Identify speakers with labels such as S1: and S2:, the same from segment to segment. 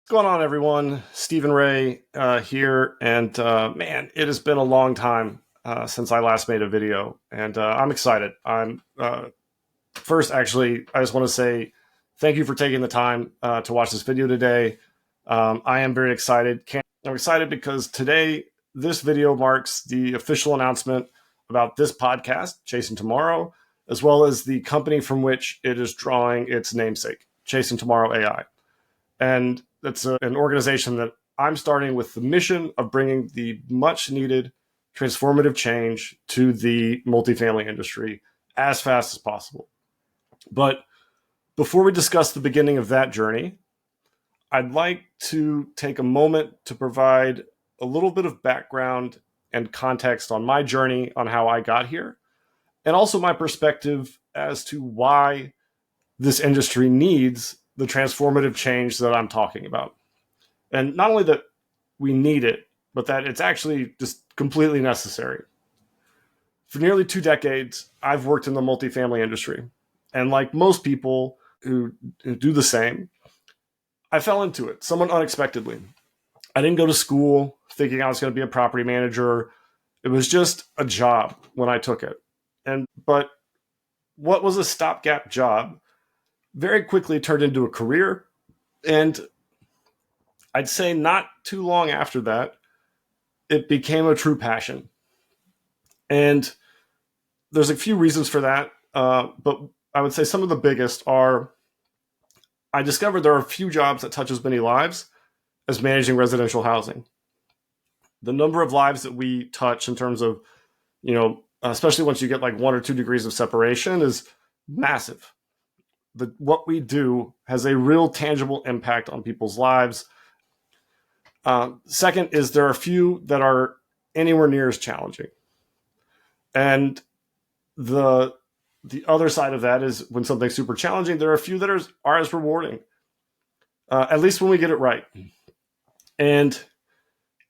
S1: What's going on, everyone? Steven Rea here, and man, it has been a long time since I last made a video, and I'm excited. I'm first, actually, I just want to say thank you for taking the time to watch this video today. I am very excited. I'm excited because today, this video marks the official announcement about this podcast, Chasing Tomorrow, as well as the company from which it is drawing its namesake, Chasing Tomorrow AI. And that's an organization that I'm starting with the mission of bringing the much needed transformative change to the multifamily industry as fast as possible. But before we discuss the beginning of that journey, I'd like to take a moment to provide a little bit of background and context on my journey, on how I got here, and also my perspective as to why this industry needs the transformative change that I'm talking about. And not only that we need it, but that it's actually just completely necessary. For nearly 2 decades, I've worked in the multifamily industry. And like most people who do the same, I fell into it somewhat unexpectedly. I didn't go to school thinking I was going to be a property manager. It was just a job when I took it. But what was a stopgap job very quickly turned into a career. And I'd say not too long after that, it became a true passion. And there's a few reasons for that. But I would say some of the biggest are I discovered there are a few jobs that touch as many lives as managing residential housing. The number of lives that we touch in terms of, especially once you get like 1 or 2 degrees of separation, is massive. What we do has a real tangible impact on people's lives. Second is there are a few that are anywhere near as challenging. And the other side of that is when something's super challenging, there are a few that are as rewarding, at least when we get it right. And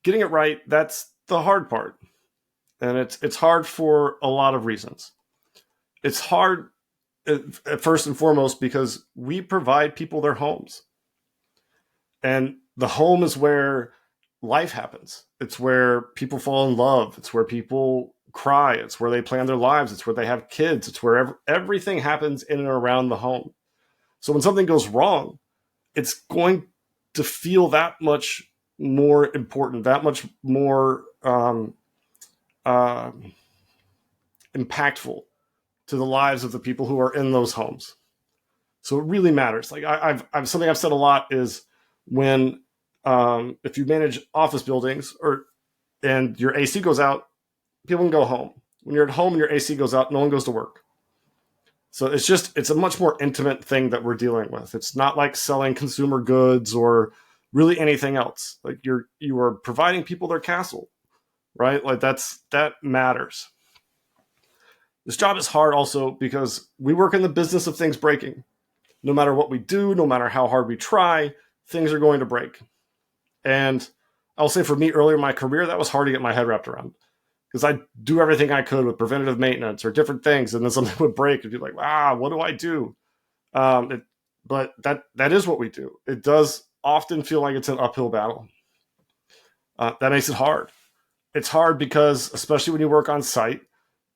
S1: getting it right, that's the hard part. And it's hard for a lot of reasons. It's hard, first and foremost, because we provide people their homes. And the home is where life happens. It's where people fall in love. It's where people cry. It's where they plan their lives. It's where they have kids. It's where everything happens in and around the home. So when something goes wrong, it's going to feel that much more important, that much more impactful to the lives of the people who are in those homes. So it really matters. Like I've something I've said a lot is when if you manage office buildings and your AC goes out, people can go home. When you're at home and your AC goes out, no one goes to work. So it's a much more intimate thing that we're dealing with. It's not like selling consumer goods or really anything else. Like you are providing people their castle, right? Like that matters. This job is hard also because we work in the business of things breaking. No matter what we do, no matter how hard we try, things are going to break. And I'll say for me earlier in my career, that was hard to get my head wrapped around because I'd do everything I could with preventative maintenance or different things. And then something would break and be like, what do I do? But that is what we do. It does often feel like it's an uphill battle. That makes it hard. It's hard because, especially when you work on site,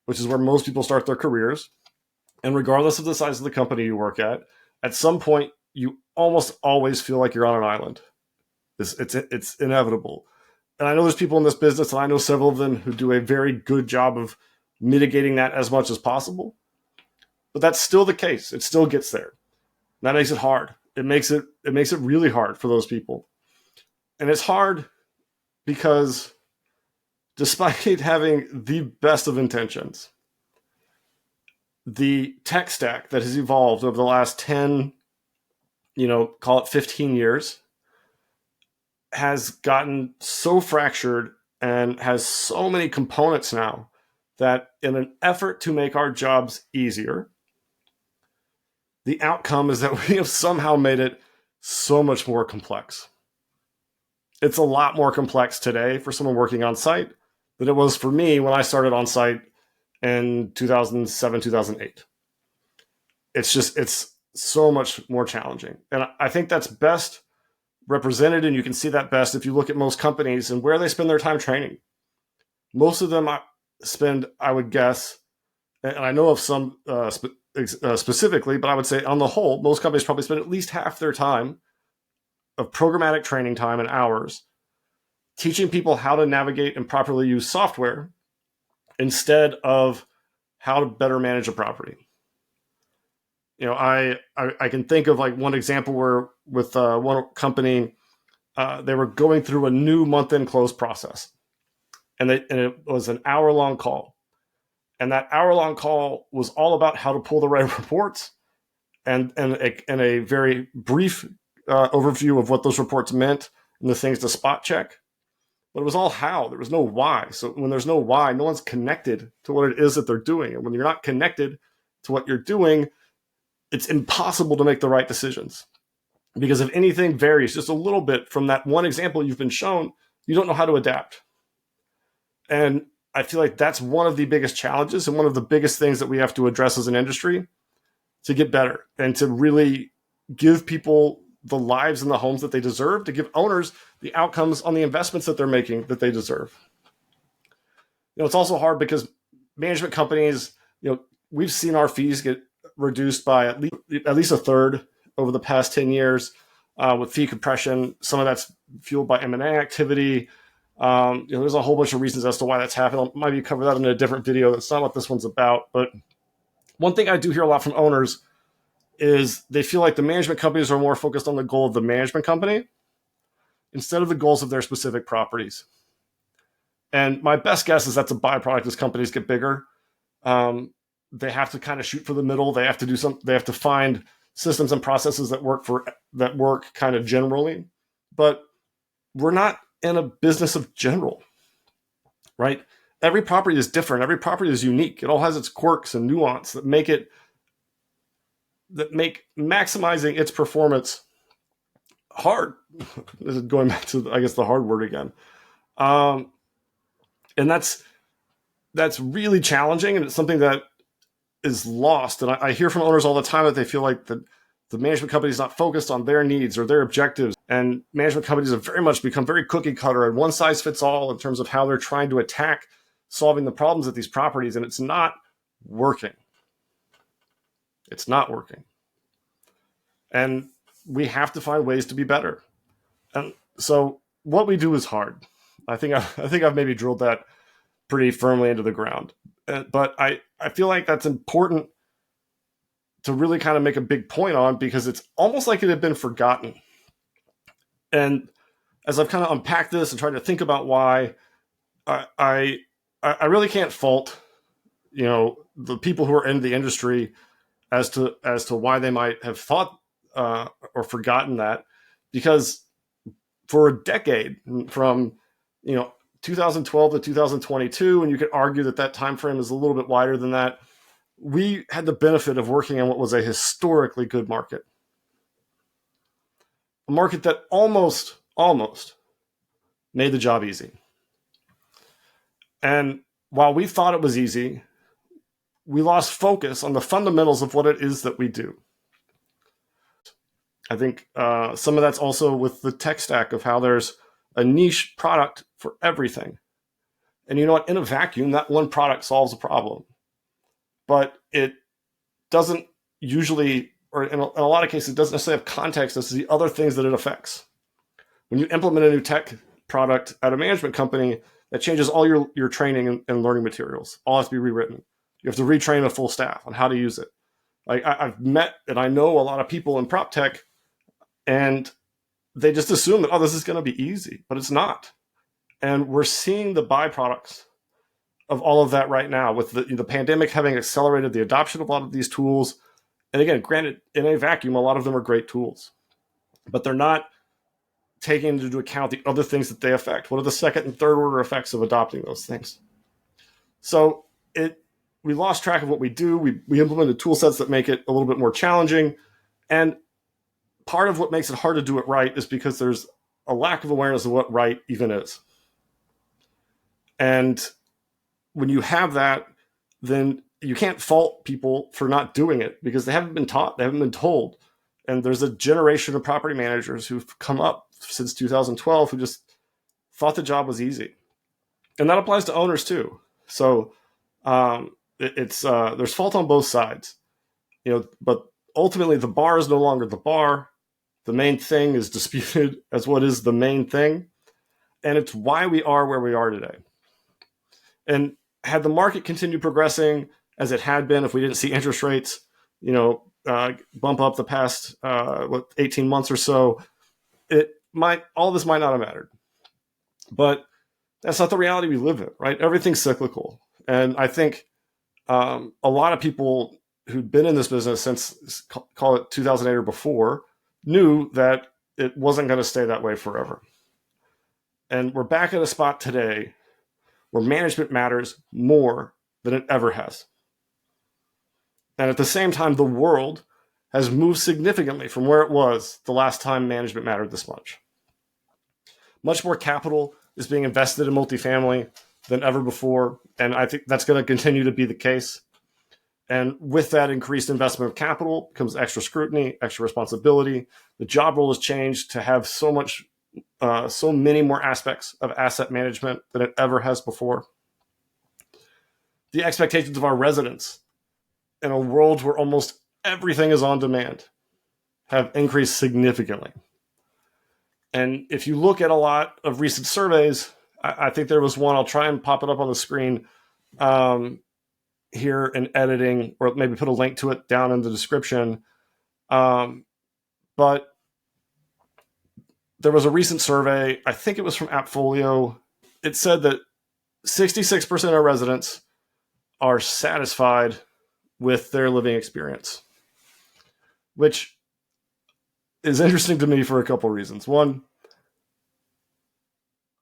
S1: which is where most people start their careers, and regardless of the size of the company you work at some point, you almost always feel like you're on an island. It's inevitable. And I know there's people in this business, and I know several of them who do a very good job of mitigating that as much as possible. But that's still the case. It still gets there. That makes it hard. It makes it really hard for those people. And it's hard because despite having the best of intentions, the tech stack that has evolved over the last 10, call it 15 years, has gotten so fractured and has so many components now that in an effort to make our jobs easier, the outcome is that we have somehow made it so much more complex. It's a lot more complex today for someone working on site than it was for me when I started on site in 2007, 2008. It's so much more challenging. And I think that's best represented, and you can see that best if you look at most companies and where they spend their time training. Most of them spend, I would guess, and I know of some specifically, but I would say on the whole, most companies probably spend at least half their time of programmatic training time and hours teaching people how to navigate and properly use software instead of how to better manage a property. You know, I can think of like one example where with one company, they were going through a new month-end close process, and it was an hour-long call. And that hour-long call was all about how to pull the right reports and a very brief overview of what those reports meant and the things to spot check. But it was all how. There was no why. So when there's no why, no one's connected to what it is that they're doing. And when you're not connected to what you're doing, it's impossible to make the right decisions. Because if anything varies just a little bit from that one example you've been shown, you don't know how to adapt. And I feel like that's one of the biggest challenges and one of the biggest things that we have to address as an industry to get better and to really give people the lives and the homes that they deserve, to give owners the outcomes on the investments that they're making that they deserve. You know, it's also hard because management companies, you know, we've seen our fees get reduced by at least a third over the past 10 years with fee compression. Some of that's fueled by M&A activity. You know, there's a whole bunch of reasons as to why that's happened. I'll maybe cover that in a different video. That's not what this one's about. But one thing I do hear a lot from owners is they feel like the management companies are more focused on the goal of the management company instead of the goals of their specific properties. And my best guess is that's a byproduct as companies get bigger. They have to kind of shoot for the middle. They have to do they have to find systems and processes that work kind of generally. But we're not in a business of general, right? Every property is different. Every property is unique. It all has its quirks and nuance that make maximizing its performance hard. This is going back to, I guess, the hard word again. And that's really challenging, and it's something that is lost. And I hear from owners all the time that they feel like the management company is not focused on their needs or their objectives. And management companies have very much become very cookie cutter and one size fits all in terms of how they're trying to attack solving the problems at these properties. And it's not working. It's not working. And we have to find ways to be better. And so what we do is hard. I think I've maybe drilled that pretty firmly into the ground. But I feel like that's important to really kind of make a big point on, because it's almost like it had been forgotten. And as I've kind of unpacked this and tried to think about why, I really can't fault, you know, the people who are in the industry as to why they might have thought or forgotten that, because for a decade, from 2012 to 2022, and you could argue that time frame is a little bit wider than that, we had the benefit of working in what was a historically good market. A market that almost made the job easy. And while we thought it was easy, we lost focus on the fundamentals of what it is that we do. I think some of that's also with the tech stack of how there's a niche product for everything. And you know what? In a vacuum, that one product solves a problem. But it doesn't usually, or in a lot of cases, it doesn't necessarily have context as to the other things that it affects. When you implement a new tech product at a management company, that changes all your training and learning materials. All has to be rewritten. You have to retrain a full staff on how to use it. Like I've met and I know a lot of people in prop tech, and they just assume that, oh, this is going to be easy, but it's not. And we're seeing the byproducts of all of that right now, with the pandemic having accelerated the adoption of a lot of these tools. And again, granted, in a vacuum, a lot of them are great tools, but they're not taking into account the other things that they affect. What are the second and third order effects of adopting those things? So we lost track of what we do. We implemented tool sets that make it a little bit more challenging. And part of what makes it hard to do it right is because there's a lack of awareness of what right even is. And when you have that, then you can't fault people for not doing it, because they haven't been taught, they haven't been told. And there's a generation of property managers who've come up since 2012 who just thought the job was easy. And that applies to owners too. So there's fault on both sides, but ultimately the bar is no longer the bar. The main thing is disputed as what is the main thing. And it's why we are where we are today. And had the market continued progressing as it had been, if we didn't see interest rates, bump up the past 18 months or so, all this might not have mattered. But that's not the reality we live in, right? Everything's cyclical. And I think a lot of people who'd been in this business since, call it 2008 or before, knew that it wasn't going to stay that way forever. And we're back at a spot today where management matters more than it ever has. And at the same time, the world has moved significantly from where it was the last time management mattered this much. Much more capital is being invested in multifamily than ever before, and I think that's going to continue to be the case. And with that increased investment of capital comes extra scrutiny, extra responsibility. The job role has changed to have so many more aspects of asset management than it ever has before. The expectations of our residents in a world where almost everything is on demand have increased significantly. And if you look at a lot of recent surveys, I think there was one, I'll try and pop it up on the screen here in editing, or maybe put a link to it down in the description. But there was a recent survey, I think it was from Appfolio. It said that 66% of residents are satisfied with their living experience, which is interesting to me for a couple of reasons. One,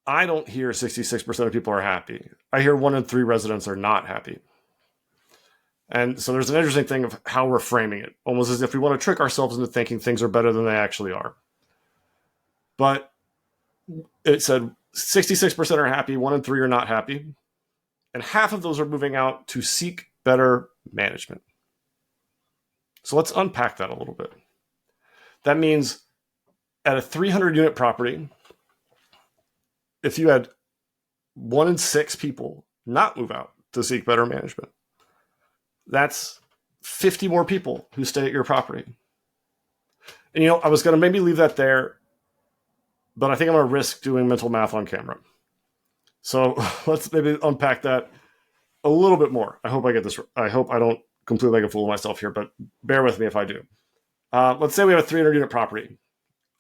S1: I don't hear 66% of people are happy. I hear 1 in 3 residents are not happy. And so there's an interesting thing of how we're framing it, almost as if we want to trick ourselves into thinking things are better than they actually are. But it said 66% are happy, 1 in 3 are not happy, and half of those are moving out to seek better management. So let's unpack that a little bit. That means at a 300-unit property, if you had 1 in 6 people not move out to seek better management, that's 50 more people who stay at your property. And I was going to maybe leave that there, but I think I'm going to risk doing mental math on camera. So let's maybe unpack that a little bit more. I hope I get this. I hope I don't completely make a fool of myself here, but bear with me if I do. Let's say we have a 300-unit property.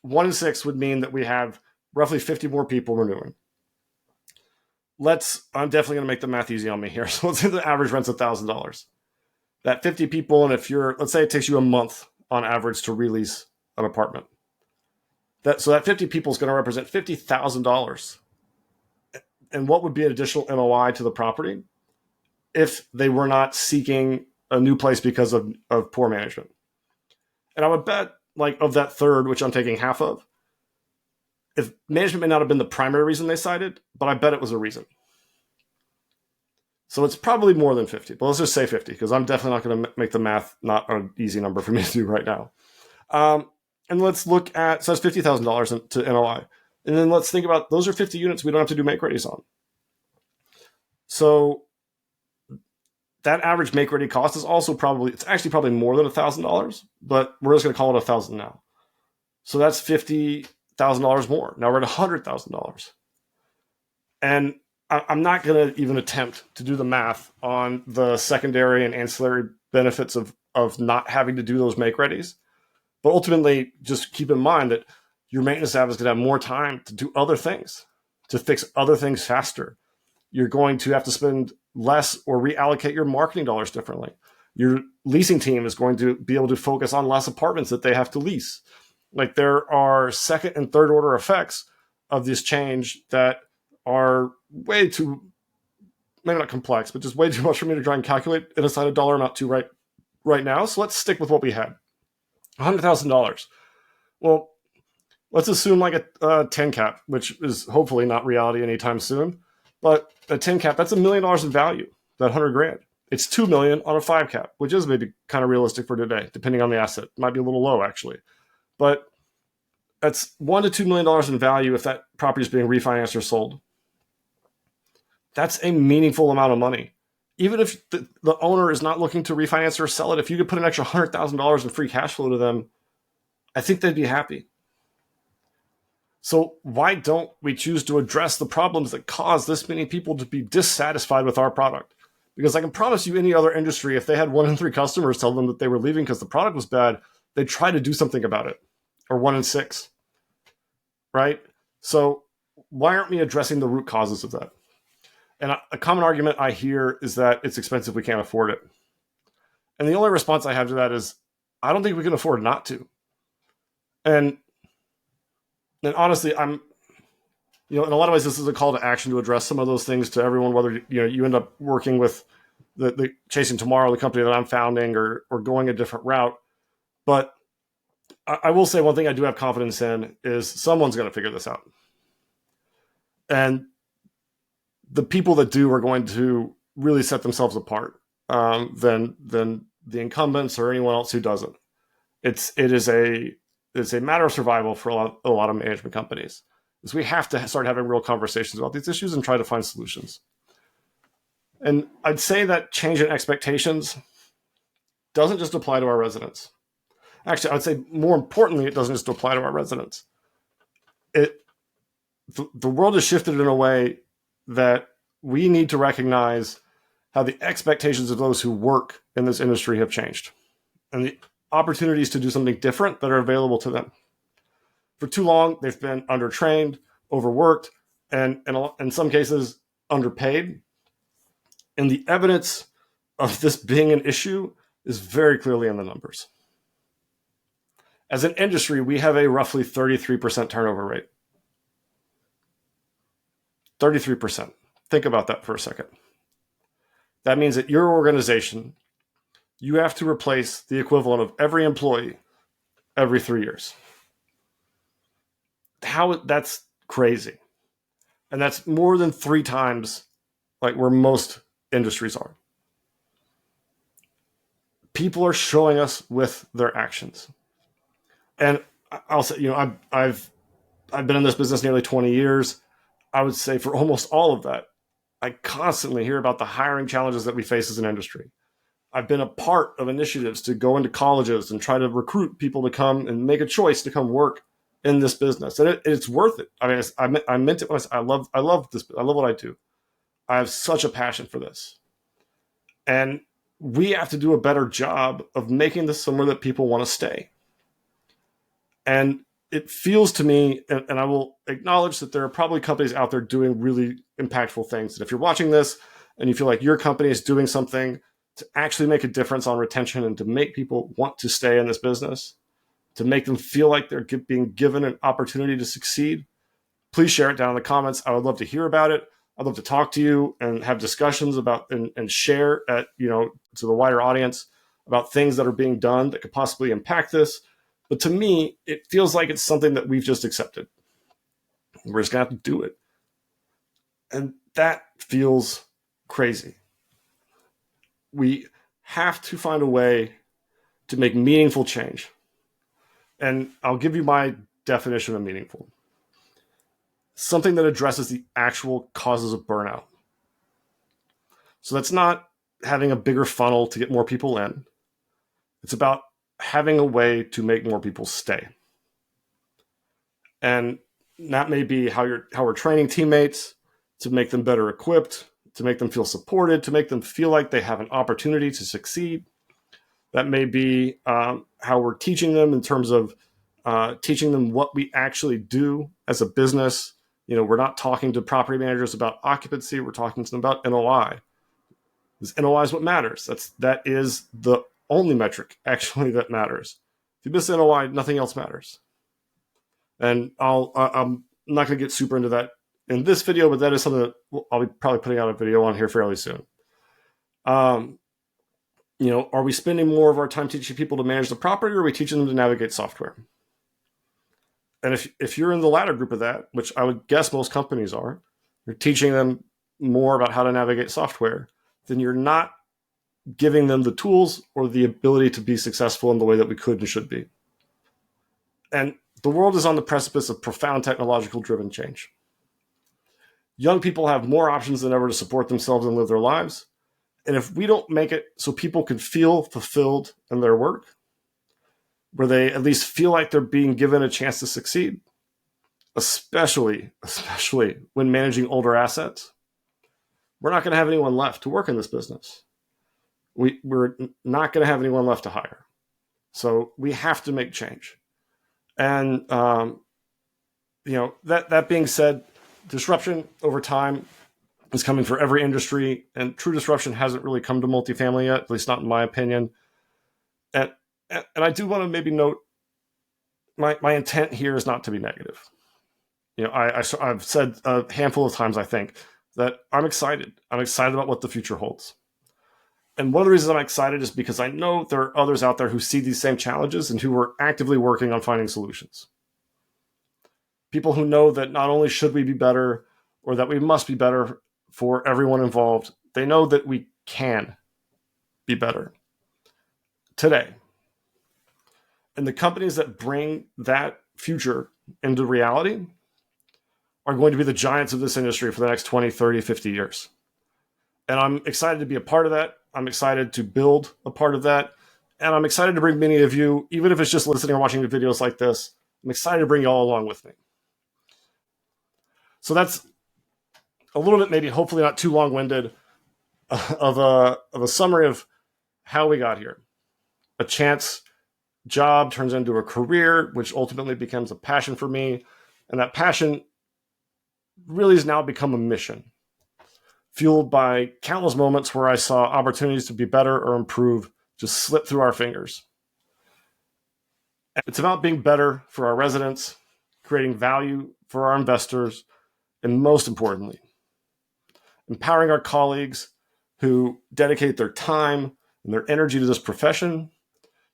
S1: 1 in 6 would mean that we have roughly 50 more people renewing. I'm definitely going to make the math easy on me here. So let's say the average rent's $1,000. That 50 people, and let's say it takes you a month on average to release an apartment. So that 50 people is going to represent $50,000. And what would be an additional NOI to the property if they were not seeking a new place because of poor management? And I would bet, of that third, which I'm taking half of, if management may not have been the primary reason they cited, but I bet it was a reason. So it's probably more than 50, but let's just say 50, because I'm definitely not going to make the math not an easy number for me to do right now. And let's look at, so that's $50,000 to NOI. And then let's think about, those are 50 units we don't have to do make-readies on. So that average make-ready cost is also it's actually probably more than $1,000, but we're just going to call it $1,000 now. So that's $50,000 more. Now we're at $100,000. And I'm not going to even attempt to do the math on the secondary and ancillary benefits of not having to do those make-readies. But ultimately, just keep in mind that your maintenance staff is going to have more time to do other things, to fix other things faster. You're going to have to spend less or reallocate your marketing dollars differently. Your leasing team is going to be able to focus on less apartments that they have to lease. There are second and third order effects of this change that are way too, maybe not complex, but just way too much for me to try and calculate and assign a dollar amount to right now. So let's stick with what we had. $100,000. Well, let's assume a 10 cap, which is hopefully not reality anytime soon. But a 10 cap, that's $1 million in value, that $100,000. It's 2 million on a 5 cap, which is maybe kind of realistic for today, depending on the asset. It might be a little low actually, but that's $1 to $2 million in value if that property is being refinanced or sold. That's a meaningful amount of money. Even if the owner is not looking to refinance or sell it, if you could put an extra $100,000 in free cash flow to them, I think they'd be happy. So why don't we choose to address the problems that cause this many people to be dissatisfied with our product? Because I can promise you, any other industry, if they had 1 in 3 customers tell them that they were leaving because the product was bad, they'd try to do something about it. Or 1 in 6, right? So why aren't we addressing the root causes of that? And a common argument I hear is that it's expensive, we can't afford it. And the only response I have to that is, I don't think we can afford not to. And honestly, in a lot of ways, this is a call to action to address some of those things to everyone, whether you end up working with the Chasing Tomorrow, the company that I'm founding, or going a different route. But I will say one thing I do have confidence in is someone's going to figure this out. And the people that do are going to really set themselves apart than the incumbents or anyone else who doesn't. It's a matter of survival for a lot of management companies. Is we have to start having real conversations about these issues and try to find solutions. And I'd say that change in expectations doesn't just apply to our residents. Actually, I would say more importantly, it doesn't just apply to our residents. The world has shifted in a way that we need to recognize how the expectations of those who work in this industry have changed and the opportunities to do something different that are available to them. For too long, they've been undertrained, overworked, and in some cases, underpaid. And the evidence of this being an issue is very clearly in the numbers. As an industry, we have a roughly 33% turnover rate. 33%. Think about that for a second. That means that your organization, you have to replace the equivalent of every employee every 3 years. That's crazy. And that's more than 3 times like where most industries are. People are showing us with their actions. And I'll say, I've been in this business nearly 20 years. I would say for almost all of that, I constantly hear about the hiring challenges that we face as an industry. I've been a part of initiatives to go into colleges and try to recruit people to come and make a choice to come work in this business. And it's worth it. I mean, I meant it when I said, I love this. I love what I do. I have such a passion for this. And we have to do a better job of making this somewhere that people want to stay. And it feels to me, and I will acknowledge that there are probably companies out there doing really impactful things. And if you're watching this and you feel like your company is doing something to actually make a difference on retention and to make people want to stay in this business, to make them feel like they're being given an opportunity to succeed, please share it down in the comments. I would love to hear about it. I'd love to talk to you and have discussions about and share to the wider audience about things that are being done that could possibly impact this. But to me, it feels like it's something that we've just accepted. We're just going to have to do it. And that feels crazy. We have to find a way to make meaningful change. And I'll give you my definition of meaningful. Something that addresses the actual causes of burnout. So that's not having a bigger funnel to get more people in. It's about having a way to make more people stay. And that may be how we're training teammates to make them better equipped, to make them feel supported, to make them feel like they have an opportunity to succeed. That may be how we're teaching them in terms of teaching them what we actually do as a business. We're not talking to property managers about occupancy. We're talking to them about NOI. Because NOI is what matters. That is the only metric actually that matters. If you miss NOI, nothing else matters. And I'm not going to get super into that in this video, but that is something that I'll be probably putting out a video on here fairly soon. Are we spending more of our time teaching people to manage the property, or are we teaching them to navigate software? And if you're in the latter group of that, which I would guess most companies are, you're teaching them more about how to navigate software, then you're not giving them the tools or the ability to be successful in the way that we could and should be. And the world is on the precipice of profound technological driven change. Young people have more options than ever to support themselves and live their lives. And if we don't make it so people can feel fulfilled in their work, where they at least feel like they're being given a chance to succeed, especially when managing older assets, we're not going to have anyone left to work in this business. We're not going to have anyone left to hire. So we have to make change. And, that being said, disruption over time is coming for every industry, and true disruption hasn't really come to multifamily yet, at least not in my opinion. And I do want to maybe note my intent here is not to be negative. I've said a handful of times, I think, that I'm excited. I'm excited about what the future holds. And one of the reasons I'm excited is because I know there are others out there who see these same challenges and who are actively working on finding solutions. People who know that not only should we be better or that we must be better for everyone involved, they know that we can be better today. And the companies that bring that future into reality are going to be the giants of this industry for the next 20, 30, 50 years. And I'm excited to be a part of that. I'm excited to build a part of that. And I'm excited to bring many of you, even if it's just listening or watching the videos like this, I'm excited to bring you all along with me. So that's a little bit, maybe hopefully not too long-winded, of a summary of how we got here. A chance job turns into a career, which ultimately becomes a passion for me. And that passion really has now become a mission, fueled by countless moments where I saw opportunities to be better or improve just slip through our fingers. It's about being better for our residents, creating value for our investors, and most importantly, empowering our colleagues who dedicate their time and their energy to this profession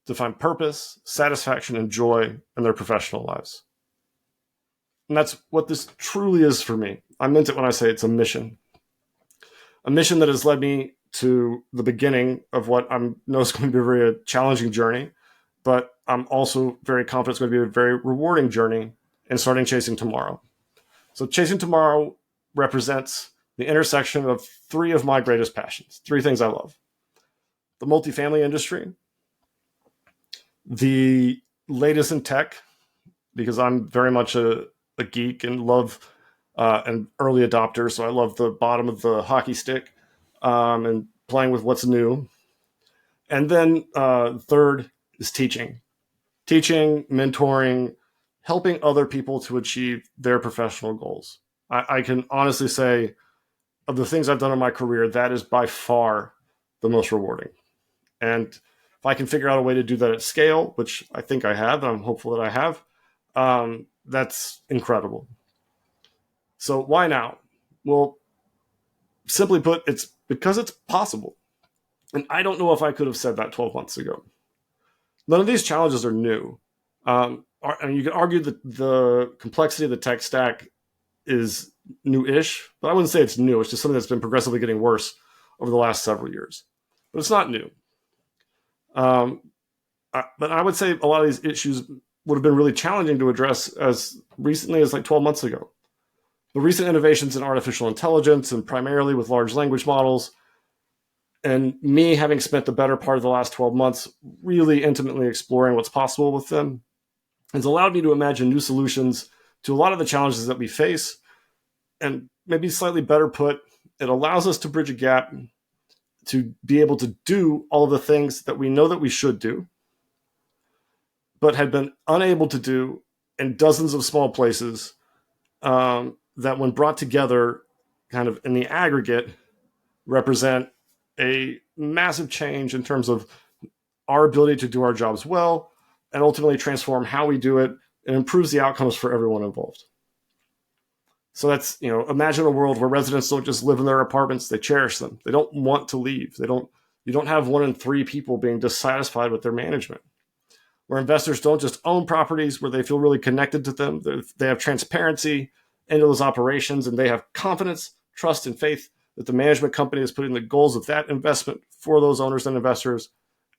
S1: to find purpose, satisfaction, and joy in their professional lives. And that's what this truly is for me. I meant it when I say it's a mission. A mission that has led me to the beginning of what I know is going to be a very challenging journey, but I'm also very confident it's going to be a very rewarding journey in starting Chasing Tomorrow. So Chasing Tomorrow represents the intersection of three of my greatest passions, three things I love. The multifamily industry, the latest in tech, because I'm very much a geek and love an early adopter, so I love the bottom of the hockey stick and playing with what's new. And then third is teaching, mentoring, helping other people to achieve their professional goals. I can honestly say, of the things I've done in my career, that is by far the most rewarding. And if I can figure out a way to do that at scale, which I think I have, and I'm hopeful that I have, that's incredible. So why now? Well, simply put, it's because it's possible. And I don't know if I could have said that 12 months ago. None of these challenges are new. And you could argue that the complexity of the tech stack is new-ish, but I wouldn't say it's new. It's just something that's been progressively getting worse over the last several years. But it's not new. But I would say a lot of these issues would have been really challenging to address as recently as like 12 months ago. The recent innovations in artificial intelligence, and primarily with large language models, and me having spent the better part of the last 12 months really intimately exploring what's possible with them, has allowed me to imagine new solutions to a lot of the challenges that we face. And maybe slightly better put, it allows us to bridge a gap to be able to do all of the things that we know that we should do, but had been unable to do in dozens of small places that when brought together kind of in the aggregate represent a massive change in terms of our ability to do our jobs well and ultimately transform how we do it and improves the outcomes for everyone involved. So that's, imagine a world where residents don't just live in their apartments, they cherish them. They don't want to leave. You don't have 1 in 3 people being dissatisfied with their management. Where investors don't just own properties, where they feel really connected to them. They have transparency into those operations, and they have confidence, trust, and faith that the management company is putting the goals of that investment for those owners and investors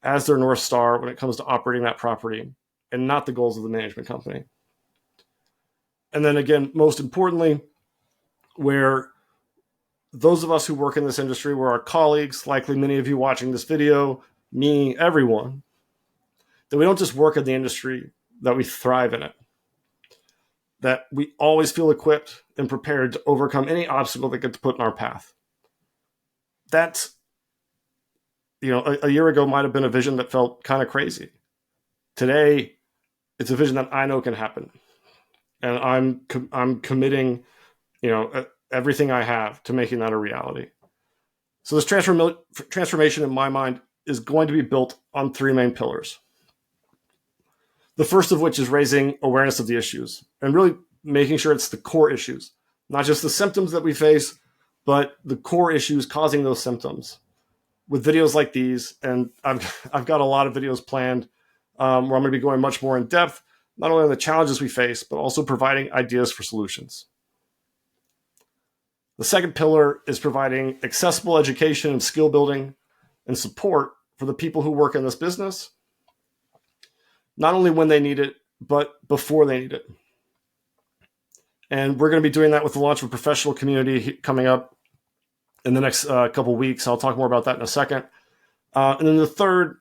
S1: as their North Star when it comes to operating that property, and not the goals of the management company. And then again, most importantly, where those of us who work in this industry, where our colleagues, likely many of you watching this video, me, everyone, that we don't just work in the industry, that we thrive in it. That we always feel equipped and prepared to overcome any obstacle that gets put in our path. That, a year ago might have been a vision that felt kind of crazy. Today, it's a vision that I know can happen. And I'm committing, everything I have to making that a reality. So this transformation in my mind is going to be built on three main pillars. The first of which is raising awareness of the issues and really making sure it's the core issues, not just the symptoms that we face, but the core issues causing those symptoms. With videos like these, and I've got a lot of videos planned where I'm going to be going much more in depth, not only on the challenges we face, but also providing ideas for solutions. The second pillar is providing accessible education and skill building and support for the people who work in this business, not only when they need it, but before they need it. And we're going to be doing that with the launch of a professional community coming up in the next couple of weeks. I'll talk more about that in a second. And then the third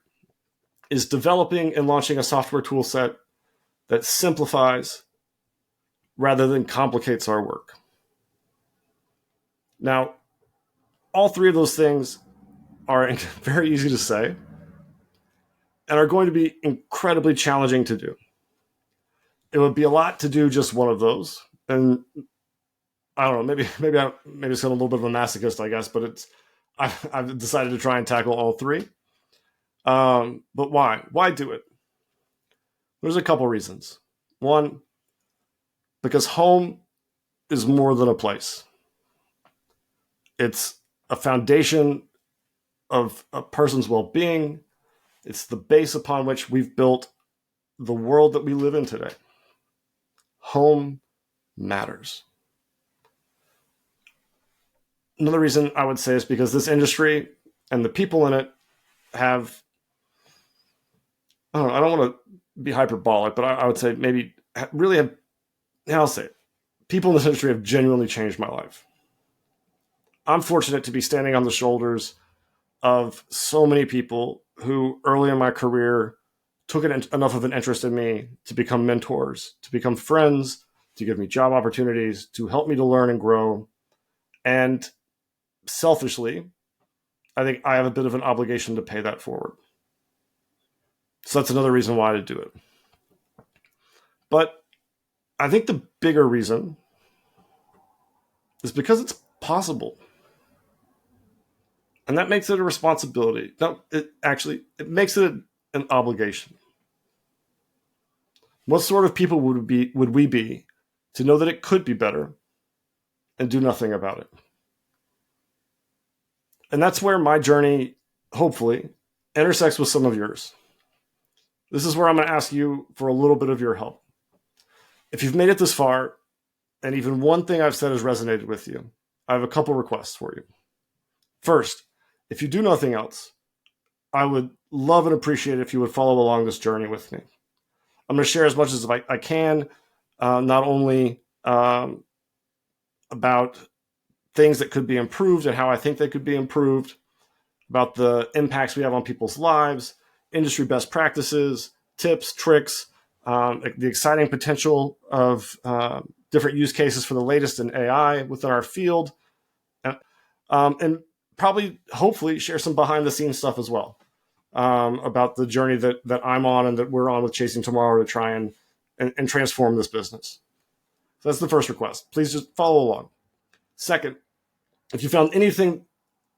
S1: is developing and launching a software tool set that simplifies rather than complicates our work. Now, all three of those things are very easy to say and are going to be incredibly challenging to do. It would be a lot to do just one of those. And I don't know, maybe it's a little bit of a masochist, I guess, but I've decided to try and tackle all three. But why? Why do it? There's a couple reasons. One, because home is more than a place. It's a foundation of a person's well-being. It's the base upon which we've built the world that we live in today. Home matters. Another reason I would say is because this industry and the people in it have, I don't want to be hyperbolic, but I would say maybe really have, I'll say it, people in this industry have genuinely changed my life. I'm fortunate to be standing on the shoulders of so many people who early in my career took enough of an interest in me to become mentors, to become friends, to give me job opportunities, to help me to learn and grow. And selfishly, I think I have a bit of an obligation to pay that forward. So that's another reason why to do it. But I think the bigger reason is because it's possible. And that makes it a responsibility. No, it makes it an obligation. What sort of people would we be to know that it could be better and do nothing about it? And that's where my journey, hopefully, intersects with some of yours. This is where I'm going to ask you for a little bit of your help. If you've made it this far, and even one thing I've said has resonated with you, I have a couple requests for you. First, if you do nothing else, I would love and appreciate it if you would follow along this journey with me. I'm going to share as much as I can, not only about things that could be improved and how I think they could be improved, about the impacts we have on people's lives, industry best practices, tips, tricks, the exciting potential of different use cases for the latest in AI within our field, and probably, hopefully, share some behind-the-scenes stuff as well about the journey that I'm on and that we're on with Chasing Tomorrow to try and transform this business. So that's the first request. Please just follow along. Second, if you found anything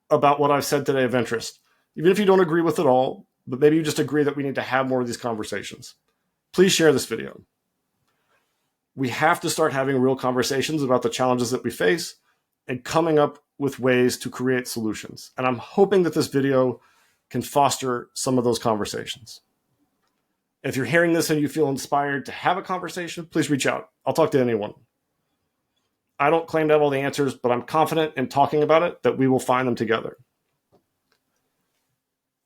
S1: about what I've said today of interest, even if you don't agree with it all, but maybe you just agree that we need to have more of these conversations, please share this video. We have to start having real conversations about the challenges that we face and coming up with ways to create solutions. And I'm hoping that this video can foster some of those conversations. If you're hearing this and you feel inspired to have a conversation, please reach out. I'll talk to anyone. I don't claim to have all the answers, but I'm confident in talking about it that we will find them together.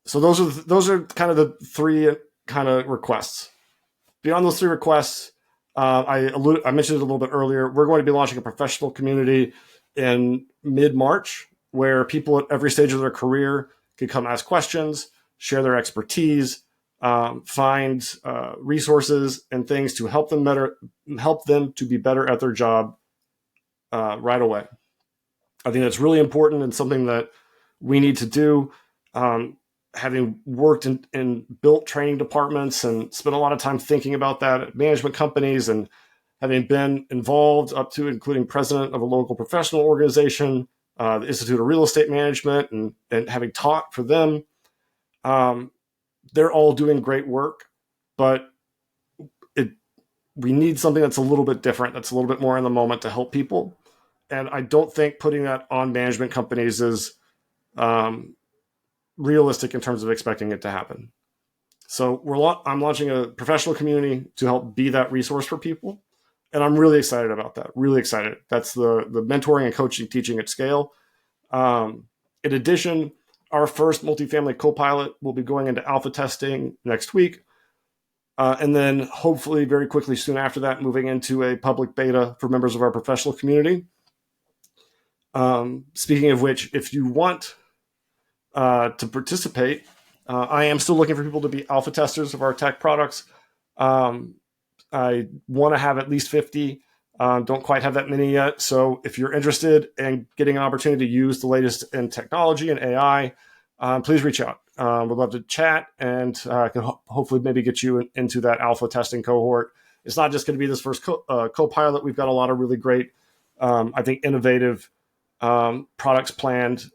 S1: So those are kind of the three kind of requests. Beyond those three requests, I mentioned it a little bit earlier. We're going to be launching a professional community in mid-March where people at every stage of their career can come ask questions, share their expertise, find resources and things to help them to be better at their job right away. I think that's really important and something that we need to do. Having worked in built training departments and spent a lot of time thinking about that at management companies, and having been involved up to including president of a local professional organization, the Institute of Real Estate Management, and having taught for them, they're all doing great work, but we need something that's a little bit different, that's a little bit more in the moment to help people. And I don't think putting that on management companies is realistic in terms of expecting it to happen. So I'm launching a professional community to help be that resource for people. And I'm really excited about that. Really excited. That's the mentoring and coaching, teaching at scale. In addition, our first multifamily co-pilot will be going into alpha testing next week. And then hopefully very quickly soon after that, moving into a public beta for members of our professional community. Speaking of which, if you want to participate, I am still looking for people to be alpha testers of our tech products. I want to have at least 50. Don't quite have that many yet. So if you're interested in getting an opportunity to use the latest in technology and AI, please reach out. We'd love to chat and can hopefully maybe get you into that alpha testing cohort. It's not just going to be this first co-pilot. We've got a lot of really great, I think, innovative products planned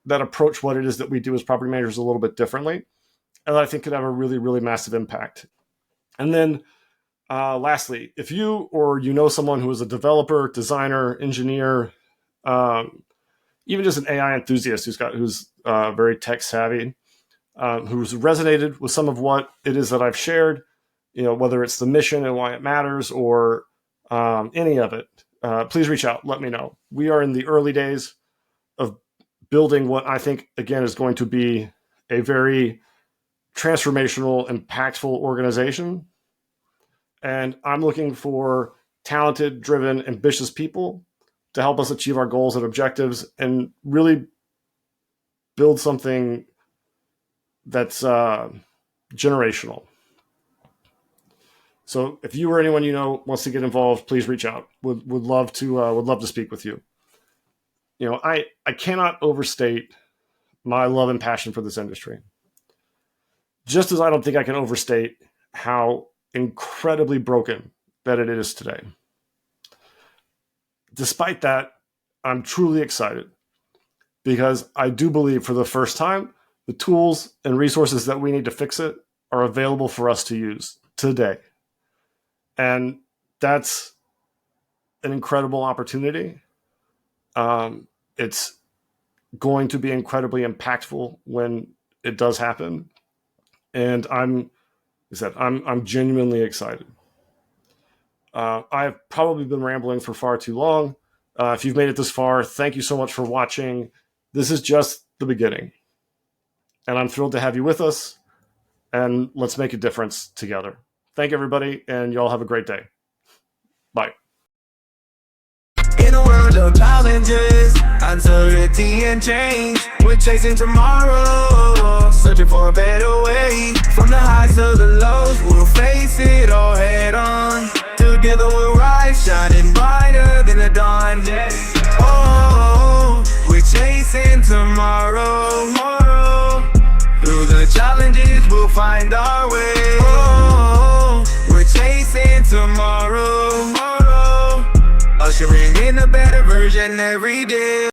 S1: that approach what it is that we do as property managers a little bit differently, and I think could have a really, really massive impact. And then lastly, if you or you know someone who is a developer, designer, engineer, even just an AI enthusiast who's very tech savvy, who's resonated with some of what it is that I've shared, whether it's the mission and why it matters or any of it, please reach out. Let me know. We are in the early days of building what I think, again, is going to be a very transformational, impactful organization. And I'm looking for talented, driven, ambitious people to help us achieve our goals and objectives and really build something that's generational. So if you or anyone you know wants to get involved, please reach out. Would love to speak with you. I cannot overstate my love and passion for this industry. Just as I don't think I can overstate how incredibly broken that it is today. Despite that, I'm truly excited because I do believe for the first time, the tools and resources that we need to fix it are available for us to use today. And that's an incredible opportunity. It's going to be incredibly impactful when it does happen. And I'm genuinely excited. I've probably been rambling for far too long. If you've made it this far, thank you so much for watching. This is just the beginning. And I'm thrilled to have you with us. And let's make a difference together. Thank you, everybody, and y'all have a great day. Bye.
S2: In a world of challenges, uncertainty and change, we're chasing tomorrow, searching for a better way. From the highs to the lows, we'll face it all head on. Together we'll rise, shining brighter than the dawn. Oh, we're chasing tomorrow. Through the challenges, we'll find our way. Oh, we're chasing tomorrow. Ushering in a better version every day.